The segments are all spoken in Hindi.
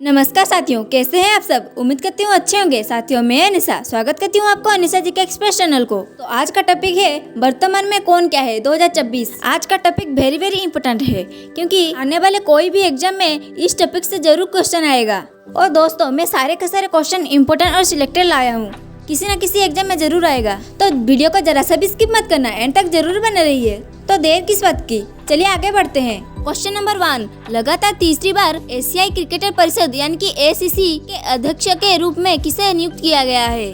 नमस्कार साथियों, कैसे हैं आप सब। उम्मीद करती हूँ अच्छे होंगे। साथियों, मैं अनिशा स्वागत करती हूँ आपको अनिशा जी के एक्सप्रेस चैनल को। तो आज का टॉपिक है वर्तमान में कौन क्या है 2026। आज का टॉपिक वेरी वेरी इंपॉर्टेंट है क्योंकि आने वाले कोई भी एग्जाम में इस टॉपिक से जरूर क्वेश्चन आएगा। और दोस्तों, मैं सारे के सारे क्वेश्चन इंपॉर्टेंट और सिलेक्टेड लाया हूँ, किसी न किसी एग्जाम में जरूर आएगा। तो वीडियो को जरा सा भी स्किप मत करना, एंड तक जरूर बने रहिए। तो देर किस बात की, चलिए आगे बढ़ते हैं। क्वेश्चन नंबर 1, लगातार तीसरी बार एशियाई क्रिकेटर परिषद यानी कि ACC के अध्यक्ष के रूप में किसे नियुक्त किया गया है।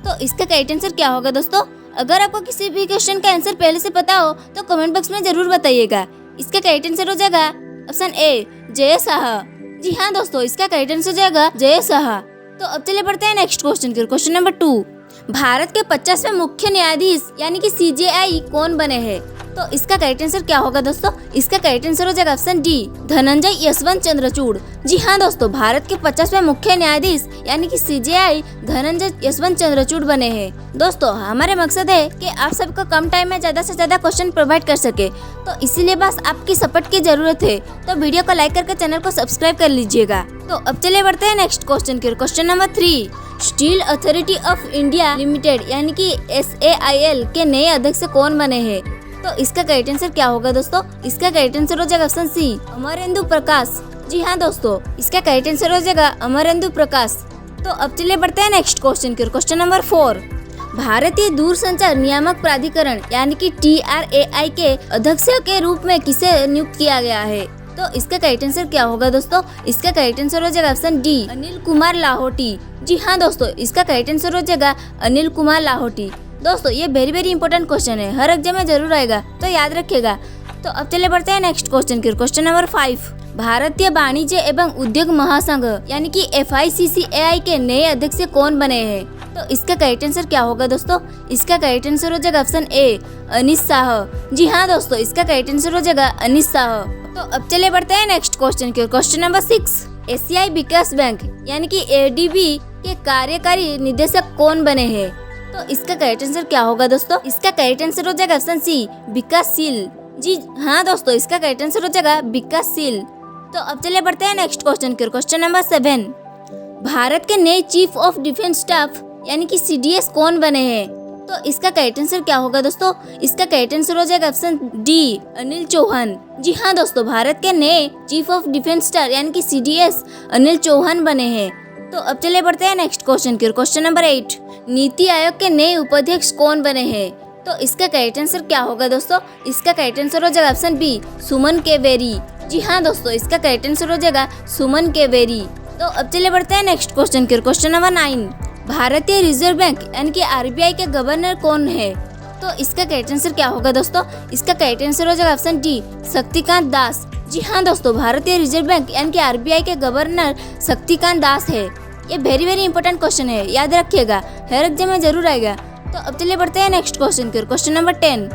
तो इसका करेक्ट आंसर क्या होगा दोस्तों। अगर आपको किसी भी क्वेश्चन का आंसर पहले से पता हो तो कमेंट बॉक्स में जरूर बताइएगा। इसका करेक्ट आंसर हो जाएगा ऑप्शन ए, जय शाह। जी हाँ दोस्तों, इसका करेक्ट आंसर हो जाएगा जय शाह। तो अब चलिए बढ़ते हैं नेक्स्ट क्वेश्चन की। क्वेश्चन नंबर 2, भारत के 50वें मुख्य न्यायाधीश यानी कि CJI कौन बने हैं। तो इसका करेक्ट आंसर क्या होगा दोस्तों। इसका करेक्ट आंसर हो जाएगा ऑप्शन डी, धनंजय यशवंत चंद्रचूड़। जी हाँ दोस्तों, भारत के 50वें मुख्य न्यायाधीश यानी कि CJI धनंजय यशवंत चंद्रचूड़ बने हैं। दोस्तों, हमारे मकसद है कि आप सबको कम टाइम में ज्यादा से ज्यादा क्वेश्चन प्रोवाइड कर सके, तो इसीलिए बस आपकी सपोर्ट की जरूरत है। तो वीडियो को लाइक करके चैनल को सब्सक्राइब कर लीजिएगा। तो अब चलिए बढ़ते हैं नेक्स्ट क्वेश्चन की। Question number 3, steel authority of India limited यानी कि SAIL के नए अध्यक्ष कौन बने हैं। तो इसका करेक्ट आंसर क्या होगा दोस्तों। इसका करेक्ट आंसर हो जाएगा ऑप्शन सी, अमरेंदु प्रकाश। जी हाँ दोस्तों, इसका करेक्ट आंसर हो जाएगा अमरेंदु प्रकाश। तो अब चलिए बढ़ते हैं नेक्स्ट क्वेश्चन की। क्वेश्चन नंबर 4, भारतीय दूरसंचार नियामक प्राधिकरण यानी कि TRAI के अध्यक्ष के रूप में किसे नियुक्त किया गया है। तो इसका करेक्ट आंसर क्या होगा दोस्तों। इसका करेक्ट आंसर हो जाएगा ऑप्शन डी, अनिल कुमार लाहोटी। जी हाँ दोस्तों, इसका करेक्ट आंसर हो जाएगा अनिल कुमार लाहोटी। दोस्तों, ये वेरी वेरी इंपॉर्टेंट क्वेश्चन है, हर एग्जाम में जरूर आएगा, तो याद रखिएगा। तो अब चले बढ़ते हैं नेक्स्ट क्वेश्चन की। क्वेश्चन नंबर 5, भारतीय वाणिज्य एवं उद्योग महासंघ यानी कि FICCI के नए अध्यक्ष कौन बने हैं। तो इसका करेक्ट आंसर क्या होगा दोस्तों। इसका करेक्ट आंसर हो जाएगा ऑप्शन ए, अनीस शाह। जी हाँ दोस्तों, इसका करेक्ट आंसर हो जाएगा अनीस शाह। तो अब चले बढ़ते हैं नेक्स्ट क्वेश्चन की। क्वेश्चन नंबर 6, एशियाई विकास बैंक यानी कि ADB के कार्यकारी निदेशक कौन बने हैं। तो इसका करेक्ट आंसर क्या होगा दोस्तों। इसका करेक्ट आंसर हो जाएगा ऑप्शन सी, विकासशील। जी हाँ दोस्तों, इसका करेक्ट आंसर हो जाएगा विकासशील। तो अब चलिए बढ़ते हैं नेक्स्ट क्वेश्चन की। क्वेश्चन नंबर 7, भारत के नए चीफ ऑफ डिफेंस स्टाफ यानी कि CDS कौन बने हैं। तो इसका करेक्ट आंसर क्या होगा दोस्तों। इसका करेक्ट आंसर हो जाएगा ऑप्शन डी, अनिल चौहान। जी हाँ दोस्तों, भारत के नए चीफ ऑफ डिफेंस स्टाफ यानी कि CDS अनिल चौहान बने हैं। तो अब चले बढ़ते हैं नेक्स्ट क्वेश्चन की। क्वेश्चन नंबर 8, नीति आयोग के नए उपाध्यक्ष कौन बने हैं। तो इसका करेक्ट आंसर क्या होगा दोस्तों। इसका करेक्ट आंसर हो जाएगा ऑप्शन बी, सुमन केवेरी। जी हाँ दोस्तों, इसका करेक्ट आंसर हो जाएगा सुमन केवेरी। तो अब चले बढ़ते हैं नेक्स्ट क्वेश्चन की। क्वेश्चन नंबर 9, भारतीय रिजर्व बैंक यानी कि RBI के गवर्नर कौन है। तो इसका करेक्ट आंसर क्या होगा दोस्तों। इसका करेक्ट आंसर हो जाएगा ऑप्शन डी, शक्तिकांत दास। जी हाँ दोस्तों, भारतीय रिजर्व बैंक यानी कि RBI के गवर्नर शक्तिकांत दास है। ये वेरी वेरी इंपॉर्टेंट क्वेश्चन है, याद रखिएगा, हर एग्जाम में जरूर आएगा। तो अब चलिए बढ़ते हैं नेक्स्ट क्वेश्चन की। क्वेश्चन नंबर 10,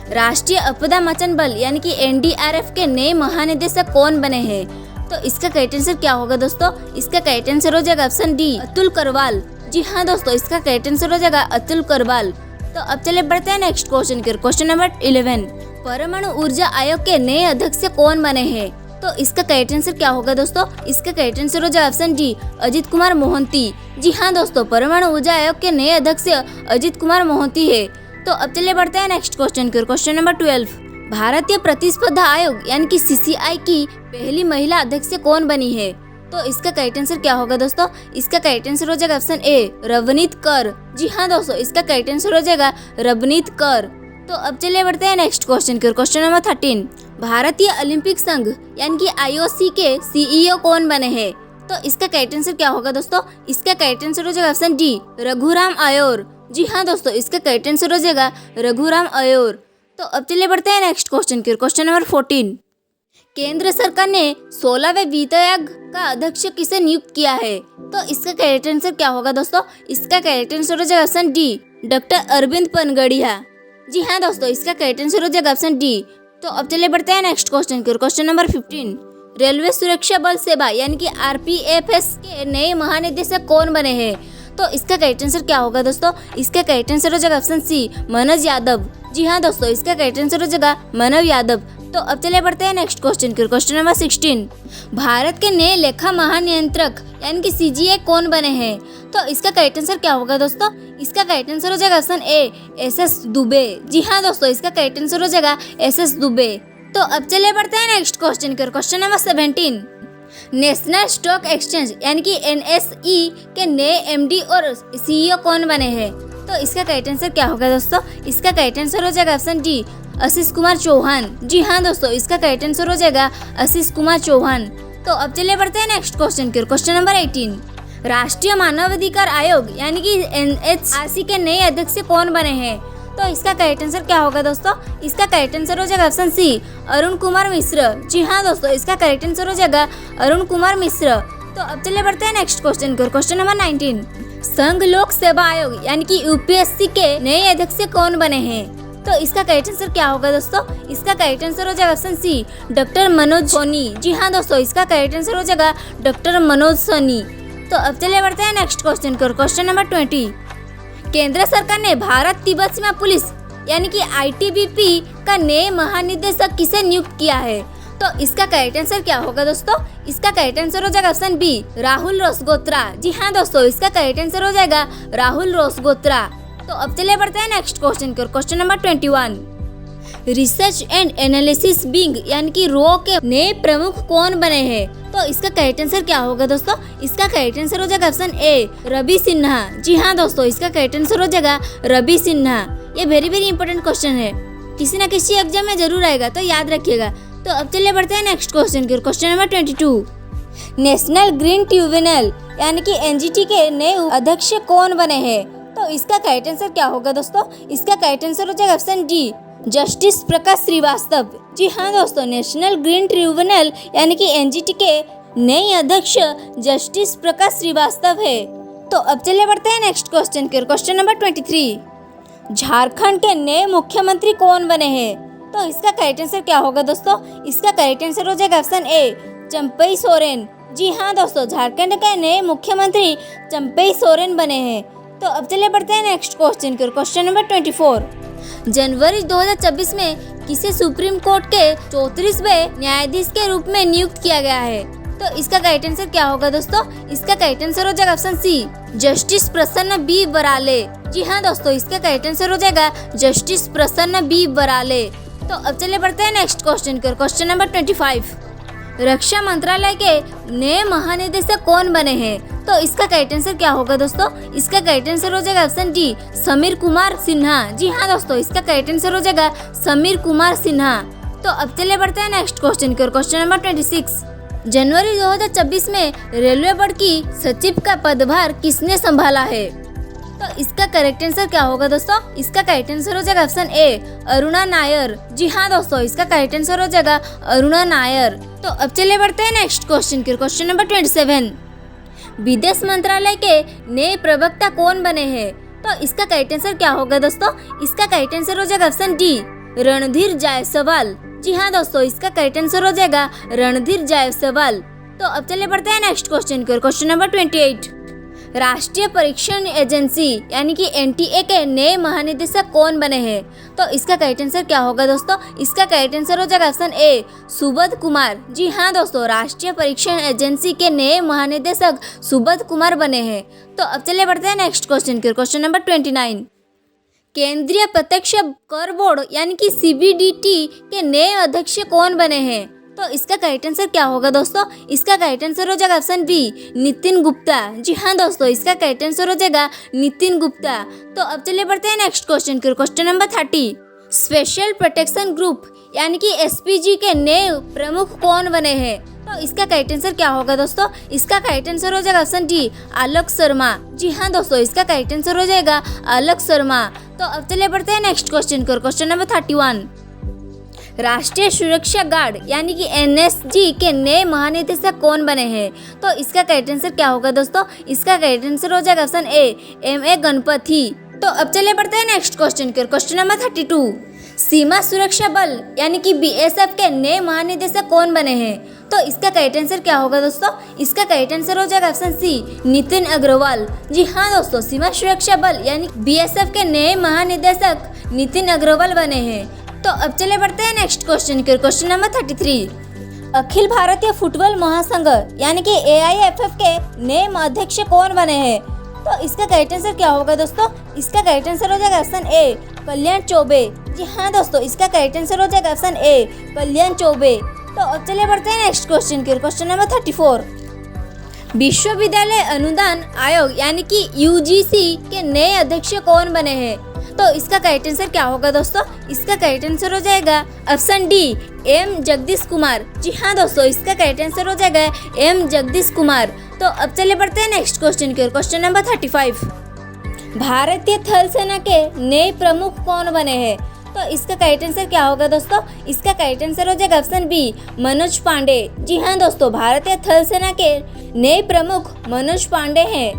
राष्ट्रीय आपदा मोचन बल यानी कि NDRF के नए महानिदेशक कौन बने हैं। तो इसका करेक्ट आंसर क्या होगा दोस्तों। इसका करेक्ट आंसर हो जाएगा ऑप्शन डी, अतुल करवाल। जी हाँ दोस्तों, इसका करेक्ट आंसर हो जाएगा अतुल करवाल। तो अब चलिए बढ़ते हैं नेक्स्ट क्वेश्चन की। क्वेश्चन नंबर 11, परमाणु ऊर्जा आयोग के नए अध्यक्ष कौन बने हैं। तो इसका करेक्ट आंसर क्या होगा दोस्तों। इसका करेक्ट आंसर हो जाएगा ऑप्शन डी, अजित कुमार मोहंती। जी हाँ दोस्तों, परमाणु ऊर्जा आयोग के नए अध्यक्ष अजित कुमार मोहंती है। तो अब चलिए बढ़ते हैं नेक्स्ट क्वेश्चन की। क्वेश्चन नंबर 12, भारतीय प्रतिस्पर्धा आयोग यानी कि CCI की पहली महिला अध्यक्ष कौन बनी है। तो इसका करेक्ट आंसर क्या होगा दोस्तों। इसका करेक्ट आंसर हो जाएगा ऑप्शन ए, रवनीत कर। जी हाँ दोस्तों, इसका करेक्ट आंसर हो जाएगा रवनीत कर। तो अब चलिए बढ़ते हैं नेक्स्ट क्वेश्चन की। क्वेश्चन नंबर 13, भारतीय ओलंपिक संघ यानी कि IOC के CEO कौन बने हैं। तो इसका करेक्ट आंसर क्या होगा दोस्तों। इसका करेक्ट आंसर हो जाएगा ऑप्शन डी, रघुराम अय्यर। जी हाँ दोस्तों, इसका करेक्ट आंसर हो जाएगा रघुराम अय्यर। तो अब चलिए बढ़ते हैं नेक्स्ट क्वेश्चन की। क्वेश्चन नंबर 14, केंद्र सरकार ने 16वें वित्त आयोग का अध्यक्ष किसे नियुक्त किया है। तो इसका करेक्ट आंसर क्या होगा दोस्तों। इसका करेक्ट आंसर हो जाएगा option D, doctor Arvind Panagariya. जी हाँ दोस्तों, इसका करेक्ट आंसर हो जाएगा ऑप्शन डी। तो अब चलिए बढ़ते हैं नेक्स्ट क्वेश्चन की। क्वेश्चन नंबर 15, रेलवे सुरक्षा बल सेवा यानी कि RPFS के नए महानिदेशक कौन बने हैं। तो इसका करेक्ट आंसर क्या होगा दोस्तों। इसका करेक्ट आंसर हो जाएगा ऑप्शन सी, मनोज यादव। जी हाँ दोस्तों, इसका करेक्ट आंसर हो जाएगा मनोज यादव। तो अब चले बढ़ते हैं नेक्स्ट क्वेश्चन की। क्वेश्चन नंबर 16, भारत के नए लेखा महानियंत्रक यानी कि सीजीए कौन बने हैं? तो इसका करेक्ट आंसर क्या होगा दोस्तों? इसका करेक्ट आंसर हो जाएगा ऑप्शन ए एसएस दुबे। जी हाँ दोस्तों, इसका करेक्ट आंसर हो जाएगा एसएस दुबे। तो अब चले बढ़ते हैं नेक्स्ट क्वेश्चन की। Question number 17, national stock exchange यानी कि एनएसई के नए एमडी और सीईओ कौन बने हैं? तो इसका करेक्ट आंसर क्या होगा दोस्तों? इसका करेक्ट आंसर हो जाएगा ऑप्शन डी आशीष कुमार चौहान। जी हाँ दोस्तों, इसका करेक्ट आंसर हो जाएगा आशीष कुमार चौहान। तो अब चले बढ़ते हैं नेक्स्ट क्वेश्चन की। क्वेश्चन नंबर 18, राष्ट्रीय मानवाधिकार आयोग यानी कि एनएचआरसी के नए अध्यक्ष कौन बने हैं? तो इसका करेक्ट आंसर क्या होगा दोस्तों? इसका करेक्ट आंसर हो जाएगा ऑप्शन सी अरुण कुमार मिश्र। जी हाँ दोस्तों, इसका करेक्ट आंसर हो जाएगा अरुण कुमार मिश्र। तो अब चले बढ़ते हैं नेक्स्ट क्वेश्चन की। क्वेश्चन नंबर 19, संघ लोक सेवा आयोग यानी कि यूपीएससी के नए अध्यक्ष कौन बने हैं? तो इसका करेक्ट आंसर क्या होगा दोस्तों? इसका करेक्ट आंसर हो जाएगा option C doctor Manoj Soni. जी हाँ दोस्तों, इसका करेक्ट आंसर हो जाएगा डॉक्टर मनोज सोनी। तो अब चले बढ़ते हैं नेक्स्ट क्वेश्चन की। क्वेश्चन नंबर 20, केंद्र सरकार ने भारत तिब्बत सीमा पुलिस यानी कि आईटीबीपी का नए महानिदेशक किसे नियुक्त किया है? तो इसका करेक्ट आंसर क्या होगा दोस्तों? इसका करेक्ट आंसर हो जाएगा ऑप्शन बी राहुल रोसगोत्रा। जी हाँ दोस्तों, इसका करेक्ट आंसर हो जाएगा राहुल रोसगोत्रा। तो अब चले बढ़ते हैं नेक्स्ट क्वेश्चन की। Question number 21, research and analysis wing यानी कि रो के नए प्रमुख कौन बने हैं? तो इसका करेक्ट आंसर क्या होगा दोस्तों? इसका करेक्ट आंसर हो जाएगा ऑप्शन ए रवि सिन्हा। जी हाँ दोस्तों, इसका करेक्ट आंसर हो जाएगा रवि सिन्हा। ये वेरी वेरी इंपॉर्टेंट क्वेश्चन है, किसी ना किसी एग्जाम में जरूर आएगा, तो याद रखिएगा। तो अब चलिए बढ़ते हैं नेक्स्ट क्वेश्चन की। Question number 22, national green tribunal यानी कि एनजीटी के नए अध्यक्ष कौन बने हैं? तो इसका करेक्ट आंसर क्या होगा दोस्तों? इसका करेक्ट आंसर हो जाएगा ऑप्शन डी जस्टिस प्रकाश श्रीवास्तव। जी हाँ दोस्तों, नेशनल ग्रीन ट्रिब्यूनल यानी कि एनजीटी के नए अध्यक्ष जस्टिस प्रकाश श्रीवास्तव है। तो अब चलिए बढ़ते हैं नेक्स्ट क्वेश्चन के। क्वेश्चन नंबर 23, झारखंड के नए मुख्यमंत्री कौन बने हैं? तो इसका करेक्ट आंसर क्या होगा दोस्तों? इसका करेक्ट आंसर हो जाएगा ऑप्शन ए चंपई सोरेन। जी हाँ दोस्तों, झारखंड के नए मुख्यमंत्री चंपई सोरेन बने हैं। तो अब चलिए बढ़ते हैं नेक्स्ट क्वेश्चन की। क्वेश्चन नंबर 24, जनवरी 2024 में किसे सुप्रीम कोर्ट के 34वें न्यायाधीश के रूप में नियुक्त किया गया है? तो इसका करेक्ट आंसर क्या होगा दोस्तों? इसका करेक्ट आंसर हो जाएगा ऑप्शन सी जस्टिस प्रसन्न बी बराले। जी हाँ दोस्तों, इसका करेक्ट आंसर हो जाएगा जस्टिस प्रसन्न बी बराले। तो अब चलिए बढ़ते हैं नेक्स्ट क्वेश्चन की। क्वेश्चन नंबर 25, रक्षा मंत्रालय के नए महानिदेशक कौन बने हैं? तो इसका करेक्ट आंसर क्या होगा दोस्तों? इसका करेक्ट आंसर हो जाएगा ऑप्शन डी समीर कुमार सिन्हा। जी हाँ दोस्तों, इसका करेक्ट आंसर हो जाएगा समीर कुमार सिन्हा। तो अब चलिए बढ़ते हैं नेक्स्ट क्वेश्चन की। क्वेश्चन नंबर 26, जनवरी 2024 में रेलवे बोर्ड की सचिव का पदभार किसने संभाला है? तो इसका करेक्ट आंसर क्या होगा दोस्तों? इसका करेक्ट आंसर हो जाएगा ऑप्शन ए अरुणा नायर। जी हाँ दोस्तों, इसका करेक्ट आंसर हो जाएगा अरुणा नायर। तो अब चलिए बढ़ते हैं नेक्स्ट क्वेश्चन की। क्वेश्चन नंबर 27, विदेश मंत्रालय के नए प्रवक्ता कौन बने हैं? तो इसका करेक्ट आंसर क्या होगा दोस्तों? इसका करेक्ट आंसर हो जाएगा ऑप्शन डी रणधीर जायसवाल। जी हाँ दोस्तों, इसका करेक्ट आंसर हो जाएगा रणधीर जायसवाल। तो अब चलिए बढ़ते हैं नेक्स्ट क्वेश्चन की। क्वेश्चन नंबर 28, राष्ट्रीय परीक्षण एजेंसी यानी कि एनटीए के नए महानिदेशक कौन बने हैं? तो इसका करेक्ट आंसर क्या होगा दोस्तों? इसका करेक्ट आंसर हो जाएगा ऑप्शन ए सुबोध कुमार। जी हाँ दोस्तों, राष्ट्रीय परीक्षण एजेंसी के नए महानिदेशक सुबोध कुमार बने हैं। तो अब चलिए बढ़ते हैं नेक्स्ट क्वेश्चन की। क्वेश्चन नंबर 29, केंद्रीय प्रत्यक्ष कर बोर्ड यानी कि सीबीडीटी के नए अध्यक्ष कौन बने हैं? तो इसका करेक्ट आंसर क्या होगा दोस्तों? इसका करेक्ट आंसर हो जाएगा ऑप्शन बी नितिन गुप्ता। जी हाँ दोस्तों, इसका करेक्ट आंसर हो जाएगा नितिन गुप्ता। तो अब चलिए बढ़ते हैं नेक्स्ट क्वेश्चन की। Question number 30, special protection group यानी कि एसपीजी के नए प्रमुख कौन बने हैं? तो इसका करेक्ट आंसर क्या होगा दोस्तों? इसका करेक्ट आंसर हो जाएगा ऑप्शन डी आलोक शर्मा। जी हाँ दोस्तों, इसका करेक्ट आंसर हो जाएगा आलोक शर्मा। तो अब चलिए बढ़ते हैं नेक्स्ट क्वेश्चन की। क्वेश्चन नंबर 31, राष्ट्रीय सुरक्षा गार्ड यानी कि एनएसजी के नए महानिदेशक कौन बने हैं? तो इसका करेक्ट आंसर क्या होगा दोस्तों? इसका करेक्ट आंसर हो जाएगा ऑप्शन ए एम.ए. गणपति। तो अब चलिए बढ़ते हैं नेक्स्ट क्वेश्चन के। क्वेश्चन नंबर 32, सीमा सुरक्षा बल यानी कि बीएसएफ के नए महानिदेशक कौन बने हैं? तो इसका करेक्ट आंसर क्या होगा दोस्तों? इसका करेक्ट आंसर हो जाएगा ऑप्शन सी नितिन अग्रवाल। जी हाँ दोस्तों, सीमा सुरक्षा बल यानी बीएसएफ के नए महानिदेशक नितिन अग्रवाल बने हैं। तो अब चले बढ़ते हैं नेक्स्ट क्वेश्चन की, question number 33। Akhil Bharatiya football महासंघ यानी कि AIFF के नए अध्यक्ष कौन बने हैं? तो इसका करेक्ट आंसर क्या होगा दोस्तों? इसका करेक्ट आंसर हो जाएगा ऑप्शन ए कल्याण चौबे। जी हाँ दोस्तों, इसका करेक्ट आंसर हो जाएगा ऑप्शन ए कल्याण चौबे। तो अब चलिए बढ़ते हैं नेक्स्ट क्वेश्चन की, क्वेश्चन नंबर 34। विश्वविद्यालय अनुदान आयोग यानी कि UGC के नए अध्यक्ष कौन बने हैं? तो इसका करेक्ट आंसर क्या होगा दोस्तों? इसका करेक्ट आंसर हो जाएगा option D M Jagdish Kumar. जी हाँ दोस्तों, इसका करेक्ट आंसर हो जाएगा M जगदीश कुमार। तो अब चलिए बढ़ते हैं नेक्स्ट क्वेश्चन की, क्वेश्चन नंबर 35। भारतीय थल सेना के नए प्रमुख कौन बने हैं? तो इसका करेक्ट आंसर क्या होगा दोस्तों? इसका करेक्ट आंसर हो जाएगा ऑप्शन बी मनोज पांडे। जी हाँ दोस्तों, भारतीय थल सेना के नए प्रमुख मनोज पांडे हैं।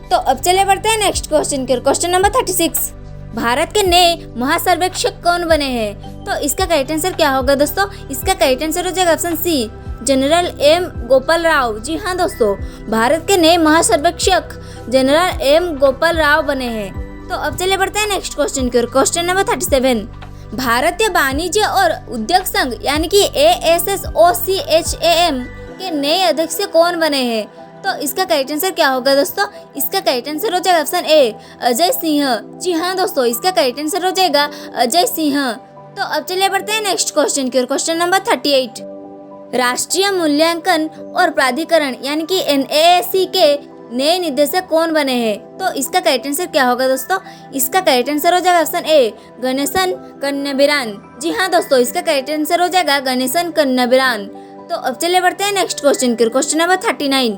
तो अब चलिए बढ़ते हैं नेक्स्ट क्वेश्चन की, क्वेश्चन नंबर 36। भारत के नए महासर्वेक्षक कौन बने हैं? तो इसका करेक्ट आंसर क्या होगा दोस्तों? इसका करेक्ट आंसर हो जाएगा option C general M Gopal Rao. जी हाँ दोस्तों, भारत के नए महासर्वेक्षक जनरल M गोपाल राव बने हैं। तो अब चलिए बढ़ते हैं नेक्स्ट क्वेश्चन की, क्वेश्चन नंबर 37। भारतीय वाणिज्य और उद्योग संघ यानी कि ASSOCHAM के नए अध्यक्ष कौन बने हैं? तो इसका करेक्ट आंसर क्या होगा दोस्तों? इसका करेक्ट आंसर हो जाएगा ऑप्शन ए अजय सिंह। जी हाँ दोस्तों, इसका करेक्ट आंसर हो जाएगा अजय सिंह। तो अब चलिए बढ़ते हैं नेक्स्ट क्वेश्चन की, क्वेश्चन नंबर 38। राष्ट्रीय मूल्यांकन और प्राधिकरण यानी कि NAAC के नए निदेशक कौन बने हैं? तो इसका करेक्ट आंसर क्या होगा दोस्तों? इसका करेक्ट आंसर हो जाएगा ऑप्शन ए गणेशन कन्नबिरान। जी हाँ दोस्तों, इसका करेक्ट आंसर हो जाएगा गणेशन कन्नबिरान। तो अब चलिए बढ़ते हैं नेक्स्ट क्वेश्चन की, क्वेश्चन नंबर 39।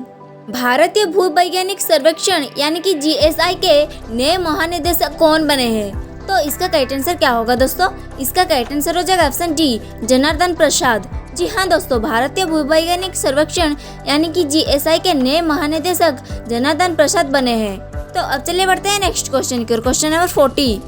भारतीय भूवैज्ञानिक सर्वेक्षण यानी कि GSI के नए महानिदेशक कौन बने हैं? तो इसका करेक्ट आंसर क्या होगा दोस्तों? इसका करेक्ट आंसर हो जाएगा ऑप्शन डी जनार्दन प्रसाद। जी हाँ दोस्तों, भारतीय भूवैज्ञानिक सर्वेक्षण यानी कि GSI के नए महानिदेशक जनार्दन प्रसाद बने हैं। तो अब चलिए बढ़ते हैं नेक्स्ट क्वेश्चन की, क्वेश्चन नंबर 40।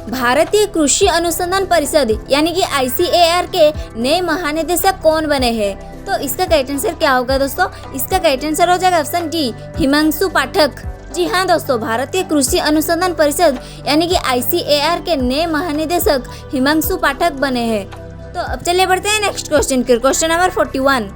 भारतीय कृषि अनुसंधान परिषद यानी कि ICAR के नए महानिदेशक कौन बने हैं? तो इसका करेक्ट आंसर क्या होगा दोस्तों? इसका करेक्ट आंसर हो जाएगा ऑप्शन डी हिमांशु पाठक। जी हाँ दोस्तों, भारतीय कृषि अनुसंधान परिषद यानी कि ICAR के नए महानिदेशक हिमांशु पाठक बने हैं। तो अब चलिए बढ़ते हैं नेक्स्ट क्वेश्चन की, क्वेश्चन नंबर 41।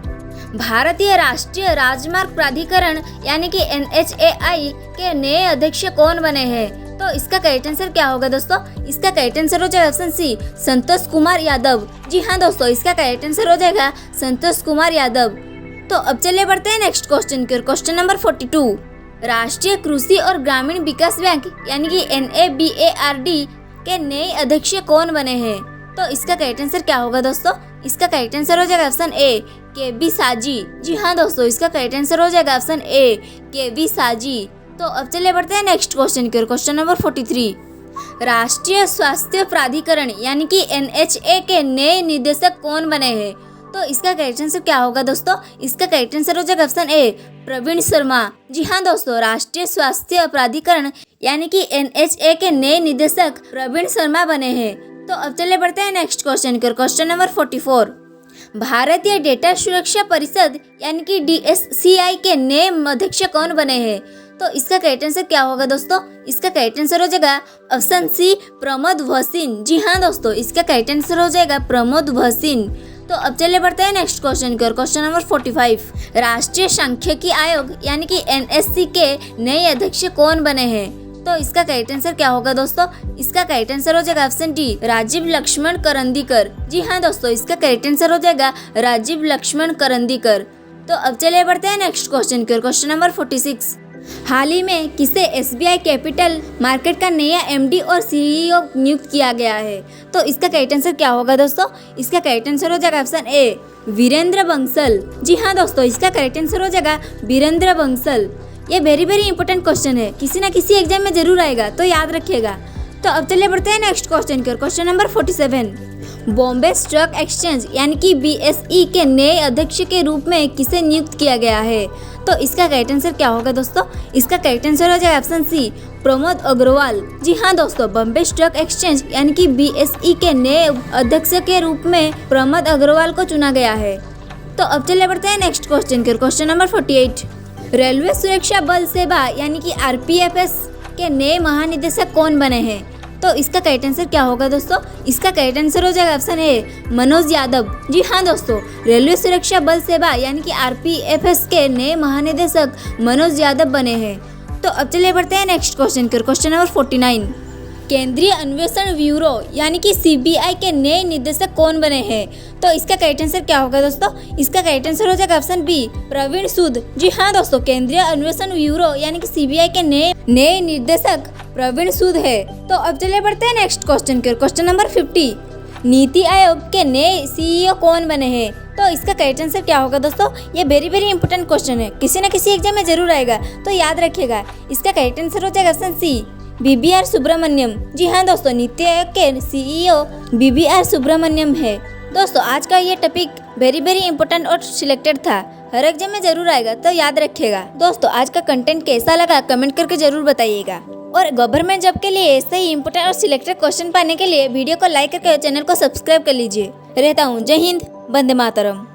भारतीय राष्ट्रीय राजमार्ग प्राधिकरण यानी कि NHAI के नए अध्यक्ष कौन बने हैं? तो इसका करेक्ट आंसर क्या होगा दोस्तों? इसका करेक्ट आंसर हो जाएगा ऑप्शन सी संतोष कुमार यादव। जी हाँ दोस्तों, इसका करेक्ट आंसर हो जाएगा संतोष कुमार यादव। तो अब चलिए बढ़ते हैं नेक्स्ट क्वेश्चन की, क्वेश्चन नंबर 42। राष्ट्रीय कृषि और ग्रामीण विकास बैंक यानी कि NABARD के नए अध्यक्ष कौन बने हैं? तो इसका करेक्ट आंसर क्या होगा दोस्तों? इसका करेक्ट आंसर हो जाएगा ऑप्शन ए KB साजी। जी हाँ दोस्तों, इसका करेक्ट आंसर हो जाएगा ऑप्शन ए KB साजी। तो अब चलिए बढ़ते हैं नेक्स्ट क्वेश्चन की, क्वेश्चन नंबर 43। राष्ट्रीय स्वास्थ्य प्राधिकरण यानी कि NHA के नए निदेशक कौन बने हैं? तो इसका करेक्ट आंसर क्या होगा दोस्तों? इसका करेक्ट आंसर हो जाएगा ऑप्शन ए प्रवीण शर्मा। जी हाँ दोस्तों, राष्ट्रीय स्वास्थ्य प्राधिकरण यानी कि NHA के नए निदेशक प्रवीण शर्मा बने हैं। तो अब चलिए बढ़ते हैं नेक्स्ट क्वेश्चन की, क्वेश्चन नंबर 44। भारतीय डेटा सुरक्षा परिषद यानी कि DSCI के नए अध्यक्ष कौन बने हैं? तो इसका करेक्ट आंसर क्या होगा दोस्तों? इसका करेक्ट आंसर हो जाएगा ऑप्शन सी प्रमोद भसीन। जी हाँ दोस्तों, इसका करेक्ट आंसर हो जाएगा प्रमोद भसीन। तो अब चलिए बढ़ते हैं नेक्स्ट क्वेश्चन की, क्वेश्चन नंबर 45। राष्ट्रीय सांख्यिकी आयोग यानी कि NSC के नए अध्यक्ष कौन बने हैं? तो इसका करेक्ट आंसर क्या होगा दोस्तों? इसका करेक्ट आंसर हो जाएगा ऑप्शन डी राजीव लक्ष्मण करंदीकर। जी हाँ दोस्तों, इसका करेक्ट आंसर हो जाएगा राजीव लक्ष्मण करंदीकर। तो अब चलिए बढ़ते हैं नेक्स्ट क्वेश्चन की, क्वेश्चन नंबर 46। हाल ही में किसे SBI कैपिटल मार्केट का नया MD और CEO नियुक्त किया गया है? तो इसका करेक्ट आंसर क्या होगा दोस्तों? इसका करेक्ट आंसर हो जाएगा ऑप्शन ए वीरेंद्र बंसल। जी हाँ दोस्तों, इसका करेक्ट आंसर हो जाएगा वीरेंद्र बंसल। ये वेरी इंपॉर्टेंट क्वेश्चन है, किसी ना किसी एग्जाम में जरूर आएगा, तो याद रखिएगा। तो अब चलिए बढ़ते हैं नेक्स्ट क्वेश्चन की, question number 47। Bombay stock exchange यानी कि BSE के नए अध्यक्ष के रूप में किसे नियुक्त किया गया है? तो इसका करेक्ट आंसर क्या होगा दोस्तों? इसका करेक्ट आंसर हो जाएगा ऑप्शन सी प्रमोद अग्रवाल। जी हाँ दोस्तों, बॉम्बे स्टॉक एक्सचेंज यानी कि BSE के नए अध्यक्ष के रूप में प्रमोद अग्रवाल को चुना गया है। तो अब चलिए बढ़ते हैं नेक्स्ट क्वेश्चन की, क्वेश्चन नंबर 48। रेलवे सुरक्षा बल सेवा यानी कि RPFS के नए महानिदेशक कौन बने हैं? तो इसका करेक्ट आंसर क्या होगा दोस्तों? इसका करेक्ट आंसर हो जाएगा ऑप्शन ए मनोज यादव। जी हाँ दोस्तों, रेलवे सुरक्षा बल सेवा यानी कि RPFS के नए महानिदेशक मनोज यादव बने हैं। तो अब चलिए बढ़ते हैं नेक्स्ट क्वेश्चन की। क्वेश्चन नंबर 49, केंद्रीय अन्वेषण ब्यूरो यानी कि CBI के नए निदेशक कौन बने हैं? तो इसका करेक्ट आंसर क्या होगा दोस्तों? इसका करेक्ट आंसर हो जाएगा ऑप्शन बी प्रवीण सूद। जी हाँ दोस्तों, केंद्रीय अन्वेषण ब्यूरो यानी कि CBI के नए निर्देशक प्रवीण सूद है। तो अब चलिए बढ़ते हैं नेक्स्ट क्वेश्चन की। क्वेश्चन नंबर 50, नीति आयोग के नए CEO कौन बने हैं? तो इसका करेक्ट आंसर क्या होगा दोस्तों? ये वेरी इंपॉर्टेंट क्वेश्चन है, किसी न किसी एग्जाम में जरूर आएगा, तो याद रखिएगा। इसका करेक्ट आंसर हो जाएगा ऑप्शन सी BBR सुब्रमण्यम। जी हाँ दोस्तों, नीति आयोग के CEO BBR सुब्रमण्यम है। दोस्तों आज का ये टॉपिक वेरी इंपॉर्टेंट और सिलेक्टेड था, हर एग्जाम में जरूर आएगा, तो याद रखिएगा। दोस्तों आज का कंटेंट कैसा लगा कमेंट करके जरूर बताइएगा। और गवर्नमेंट जॉब के लिए ऐसे ही इंपॉर्टेंट और सिलेक्टेड क्वेश्चन पाने के लिए वीडियो को लाइक करके चैनल को सब्सक्राइब कर लीजिए। रहता हूँ, जय हिंद, वंदे मातरम।